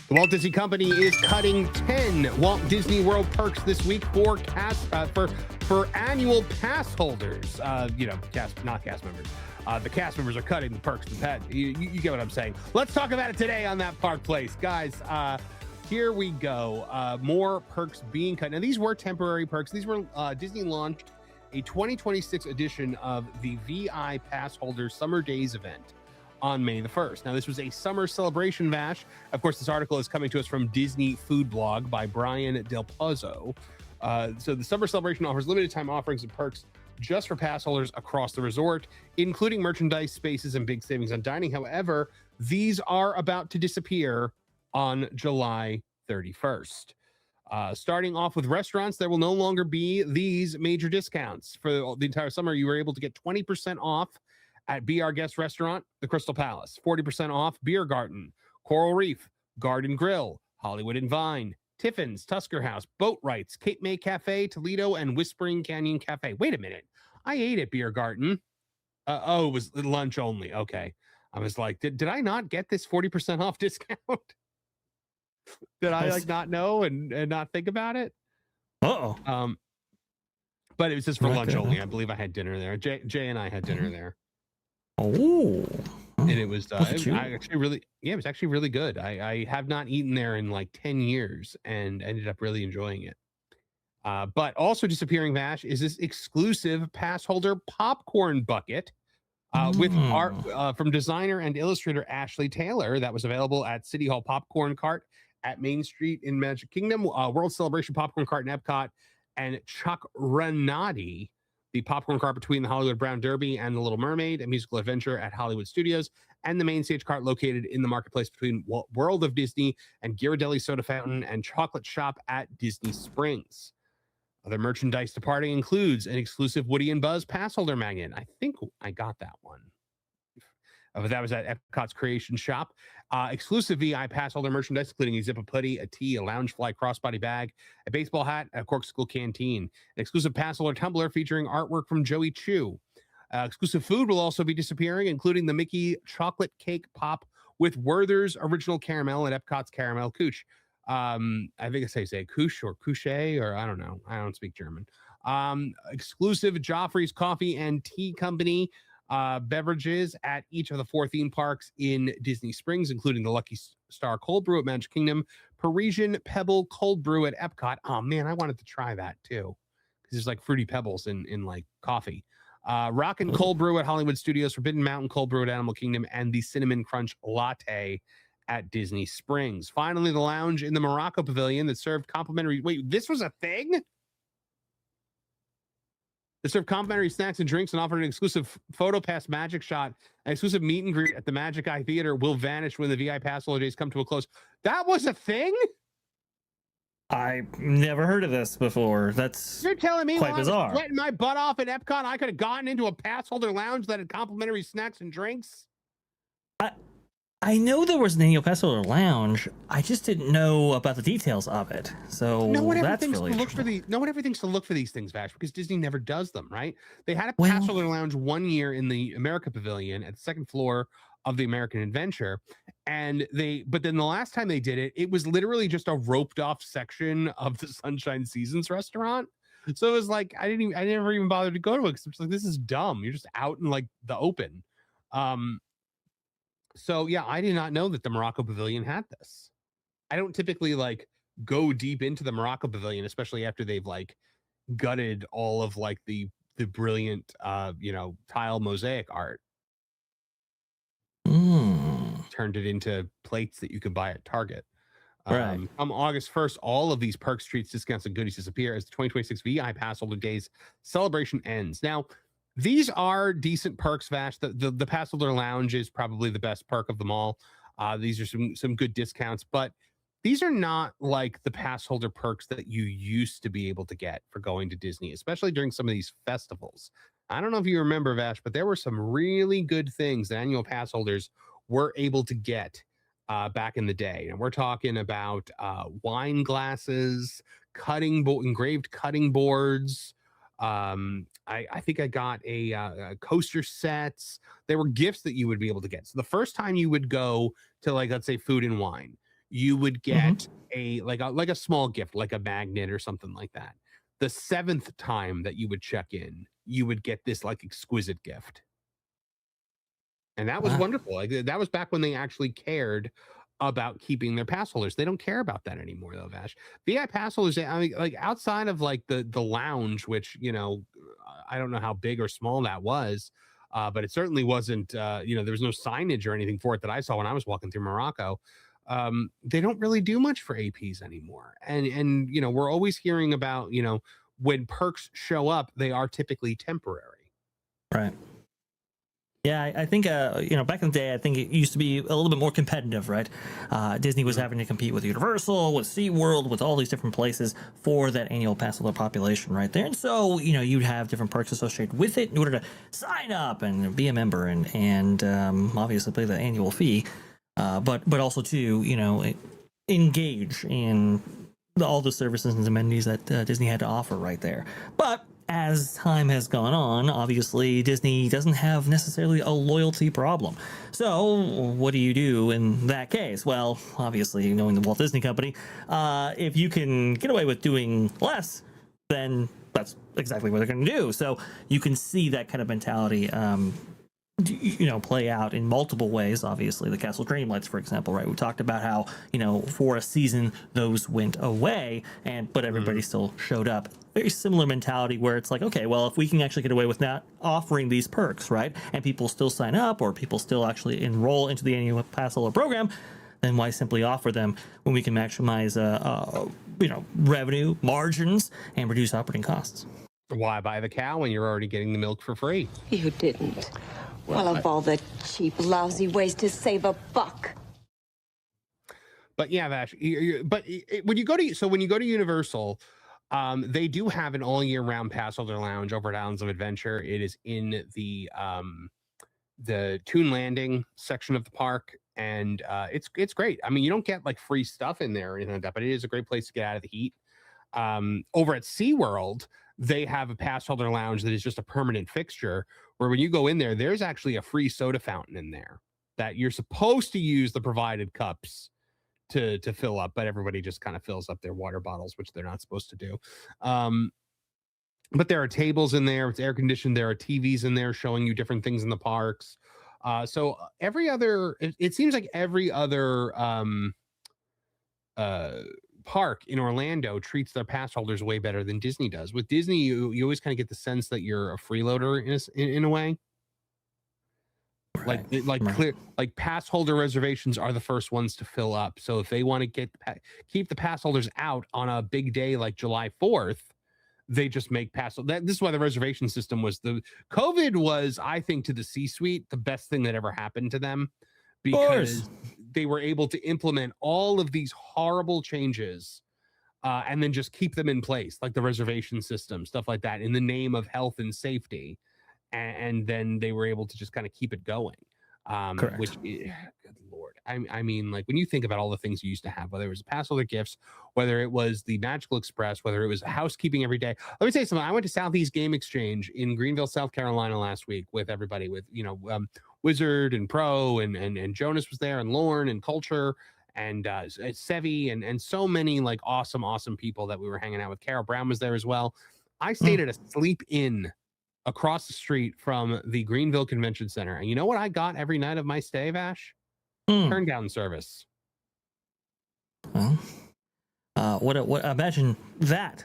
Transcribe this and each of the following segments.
The Walt Disney Company is cutting 10 Walt Disney World perks this week for annual pass holders. Not cast members. The cast members are cutting the perks. You get what I'm saying. Let's talk about it today on That Park Place. Guys, here we go. More perks being cut. Now, these were temporary perks. These were Disney launched a 2026 edition of the VI Pass Holders Summer Days event on May the 1st. Now, this was a summer celebration bash. Of course, this article is coming to us from Disney Food Blog by Brian Del Pozo. So the summer celebration offers limited time offerings and perks just for pass holders across the resort, including merchandise, spaces, and big savings on dining. However, these are about to disappear on July 31st. Starting off with restaurants, there will no longer be these major discounts. For the entire summer, you were able to get 20% off at Be Our Guest Restaurant, the Crystal Palace, 40% off Beer Garden, Coral Reef, Garden Grill, Hollywood and Vine, Tiffin's, Tusker House, Boat Rights, Cape May Cafe, Toledo, and Whispering Canyon Cafe. Wait a minute. I ate at Beer Garden. It was lunch only. Okay. I was like, did I not get this 40% off discount? Did I not know and not think about it? Uh-oh. But it was just for lunch only. I believe I had dinner there. Jay and I had dinner there. Oh, and it was it was actually really good. I have not eaten there in like 10 years and ended up really enjoying it. But also disappearing, Vash, is this exclusive pass holder popcorn bucket with art from designer and illustrator Ashley Taylor that was available at City Hall Popcorn Cart at Main Street in Magic Kingdom, World Celebration Popcorn Cart in Epcot, and Chuck Renati, the popcorn cart between the Hollywood Brown Derby and the Little Mermaid, a musical adventure at Hollywood Studios, and the main stage cart located in the marketplace between World of Disney and Ghirardelli Soda Fountain and Chocolate Shop at Disney Springs. Other merchandise departing includes an exclusive Woody and Buzz pass holder magnet. I think I got that one. That was at Epcot's Creation Shop. Exclusive VI pass holder merchandise, including a Zip-a Putty, a tee, a Loungefly crossbody bag, a baseball hat, a Corkscrew canteen. An exclusive pass holder tumbler featuring artwork from Joey Chu. Exclusive food will also be disappearing, including the Mickey chocolate cake pop with Werther's original caramel and Epcot's caramel couche. I think I say couche or couche, or I don't know. I don't speak German. Exclusive Joffrey's Coffee and Tea Company beverages at each of the 4 theme parks in Disney Springs, including the Lucky Star Cold Brew at Magic Kingdom, Parisian Pebble Cold Brew at Epcot. Oh man, I wanted to try that too, because there's like fruity pebbles in like coffee. Rockin' Cold Brew at Hollywood Studios, Forbidden Mountain Cold Brew at Animal Kingdom, and the Cinnamon Crunch Latte at Disney Springs. Finally, the lounge in the Morocco Pavilion that served complimentary. Wait, this was a thing? They served complimentary snacks and drinks and offered an exclusive photo pass magic shot. An exclusive meet and greet at the Magic Eye Theater will vanish when the VI Pass holder days come to a close. That was a thing? I've never heard of this before. You're telling me quite bizarre. I was sweating my butt off at Epcot, I could have gotten into a pass holder lounge that had complimentary snacks and drinks? I know there was an annual pass holder lounge. I just didn't know about the details of it. So that's really interesting. No one ever thinks to look for these things, Vash, because Disney never does them, right? They had a pass holder lounge one year in the America Pavilion at the second floor of the American Adventure, but then the last time they did it, it was literally just a roped off section of the Sunshine Seasons restaurant. So it was like I never even bothered to go to it because it's like, this is dumb. You're just out in like the open. So yeah, I did not know that the Morocco Pavilion had this. I don't typically like go deep into the Morocco Pavilion, especially after they've like gutted all of like the brilliant tile mosaic art. Turned it into plates that you could buy at Target. Right. On August 1st, all of these perks, treats, discounts, and goodies disappear as the 2026 VI Pass Holder Days celebration ends. Now, these are decent perks, Vash. The Pass Holder Lounge is probably the best perk of them all. These are some good discounts, but these are not like the pass holder perks that you used to be able to get for going to Disney, especially during some of these festivals. I don't know if you remember, Vash, but there were some really good things that annual pass holders were able to get back in the day. And we're talking about wine glasses, engraved cutting boards. I think I got a coaster sets. There were gifts that you would be able to get. So the first time you would go to, like, let's say Food and Wine, you would get a small gift, like a magnet or something like that. The 7th time that you would check in, you would get this like exquisite gift. And that was wonderful. Like that was back when they actually cared about keeping their pass holders. They don't care about that anymore, though, Vash. VI pass holders, I mean, like outside of like the lounge, which I don't know how big or small that was, but it certainly wasn't. There was no signage or anything for it that I saw when I was walking through Morocco. They don't really do much for APs anymore, and we're always hearing about when perks show up, they are typically temporary. Right. Yeah, I think back in the day, I think it used to be a little bit more competitive, right? Disney was having to compete with Universal, with SeaWorld, with all these different places for that annual pass holder population right there. And so, you'd have different perks associated with it in order to sign up and be a member and obviously pay the annual fee, but also to engage in all the services and amenities that Disney had to offer right there. But as time has gone on, obviously Disney doesn't have necessarily a loyalty problem. So what do you do in that case? Well, obviously, knowing the Walt Disney Company, if you can get away with doing less, then that's exactly what they're going to do. So you can see that kind of mentality play out in multiple ways. Obviously, the Castle Dreamlights, for example, right? We talked about how for a season those went away, but everybody still showed up. Very similar mentality where it's like, okay, well, if we can actually get away with not offering these perks, right, and people still sign up or people still actually enroll into the annual pass holder program, then why simply offer them when we can maximize revenue margins and reduce operating costs? Why buy the cow when you're already getting the milk for free? You didn't. Well, of all the cheap, lousy ways to save a buck. But yeah, Vash. When you go to Universal, they do have an all year round pass holder lounge over at Islands of Adventure. It is in the Toon Landing section of the park, and it's great. I mean, you don't get like free stuff in there or anything like that, but it is a great place to get out of the heat. Over at SeaWorld, they have a pass holder lounge that is just a permanent fixture where when you go in there, there's actually a free soda fountain in there that you're supposed to use the provided cups to fill up, but everybody just kind of fills up their water bottles, which they're not supposed to do. But there are tables in there. It's air conditioned. There are TVs in there showing you different things in the parks. So it seems like every other park in Orlando treats their pass holders way better than Disney does. With Disney, you always kind of get the sense that you're a freeloader in a way. Right. Like pass holder reservations are the first ones to fill up. So if they want to keep the pass holders out on a big day like July 4th, they just make this is why the reservation system COVID was, I think, to the C-suite, the best thing that ever happened to them, because they were able to implement all of these horrible changes and then just keep them in place, like the reservation system, stuff like that, in the name of health and safety. And then they were able to just kind of keep it going. Correct. Which, good Lord. I mean, like when you think about all the things you used to have, whether it was pass holder gifts, whether it was the Magical Express, whether it was housekeeping every day. Let me tell you something. I went to Southeast Game Exchange in Greenville, South Carolina last week with everybody, with, Wizard and Pro and Jonas was there, and Lorne and Culture and Sevi and so many like awesome people that we were hanging out with. Carol Brown was there as well. I stayed at a Sleep Inn across the street from the Greenville Convention Center. And you know what I got every night of my stay, Vash? Turn down service. Well, what imagine that.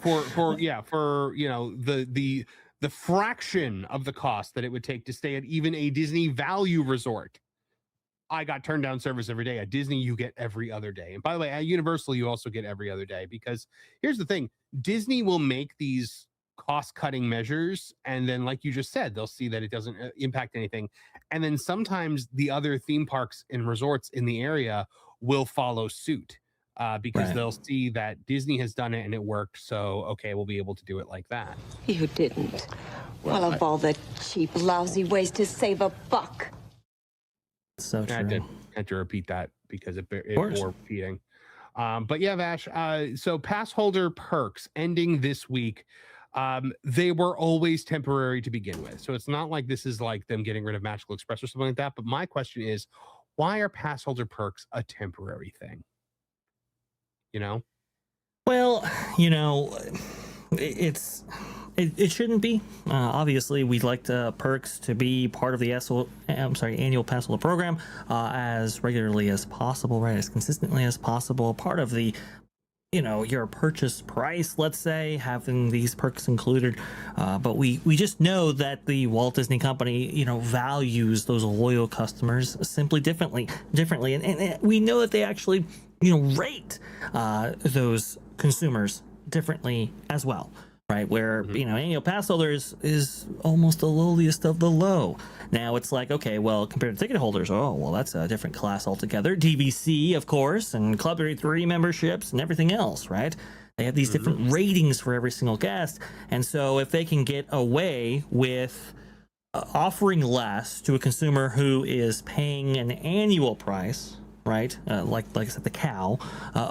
for the fraction of the cost that it would take to stay at even a Disney value resort. I got turned down service every day. At Disney, you get every other day. And by the way, at Universal, you also get every other day, because here's the thing. Disney will make these cost-cutting measures, and then, like you just said, they'll see that it doesn't impact anything, and then sometimes the other theme parks and resorts in the area will follow suit because they'll see that Disney has done it and it worked, so okay, we'll be able to do it like that. You didn't. Well, of all the cheap, lousy ways to save a buck. So true. I had to repeat that because it bore repeating. But yeah, Vash, so pass holder perks ending this week. They were always temporary to begin with. So it's not like this is like them getting rid of Magical Express or something like that. But my question is, why are pass holder perks a temporary thing? You know? Well, it shouldn't be. Obviously, we'd like perks to be part of the annual pass holder program as regularly as possible, right? As consistently as possible. Part of the your purchase price, let's say, having these perks included. But we just know that the Walt Disney Company, values those loyal customers simply differently. And we know that they actually, rate those consumers differently as well. Right, where annual pass holders is almost the lowliest of the low. Now it's like, okay, well, compared to ticket holders, that's a different class altogether. DVC, of course, and Club 33 memberships and everything else, right? They have these different ratings for every single guest, and so if they can get away with offering less to a consumer who is paying an annual price, right? Like I said, the cow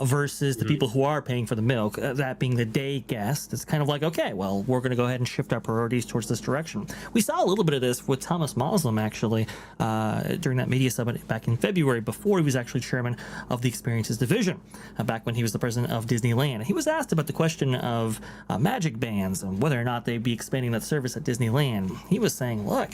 versus the people who are paying for the milk, that being the day guest. It's kind of like, okay, well, we're going to go ahead and shift our priorities towards this direction. We saw a little bit of this with Thomas Moslem, actually, during that media summit back in February, before he was actually chairman of the Experiences Division, back when he was the president of Disneyland. He was asked about the question of magic bands and whether or not they'd be expanding that service at Disneyland. He was saying, look,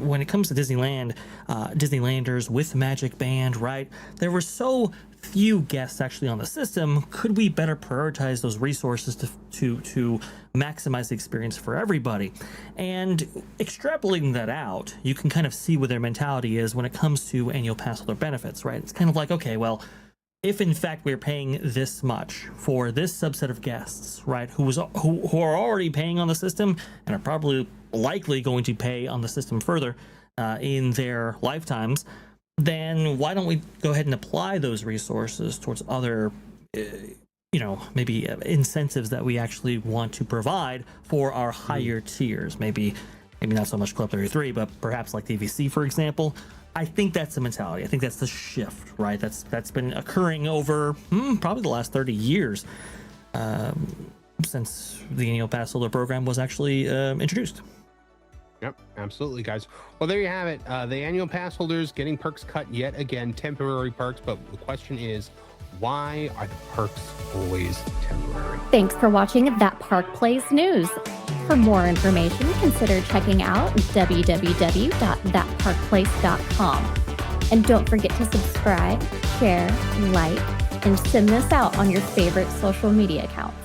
when it comes to Disneyland, Disneylanders with magic band, right? There were so few guests actually on the system. Could we better prioritize those resources to maximize the experience for everybody? And extrapolating that out, you can kind of see what their mentality is when it comes to annual pass holder benefits, right? It's kind of like, okay, well, if in fact we're paying this much for this subset of guests, right, who are already paying on the system and are probably likely going to pay on the system further in their lifetimes, then why don't we go ahead and apply those resources towards other, maybe incentives that we actually want to provide for our higher tiers? Maybe not so much Club 33, but perhaps like DVC, for example. I think that's the mentality. I think that's the shift, right? That's been occurring over probably the last 30 years since the annual pass holder program was actually introduced. Yep, absolutely, guys. Well, there you have it. The annual pass holders getting perks cut yet again, temporary perks. But the question is, why are the perks always temporary? Thanks for watching That Park Plays News. For more information, consider checking out www.thatparkplace.com. And don't forget to subscribe, share, like, and send this out on your favorite social media accounts.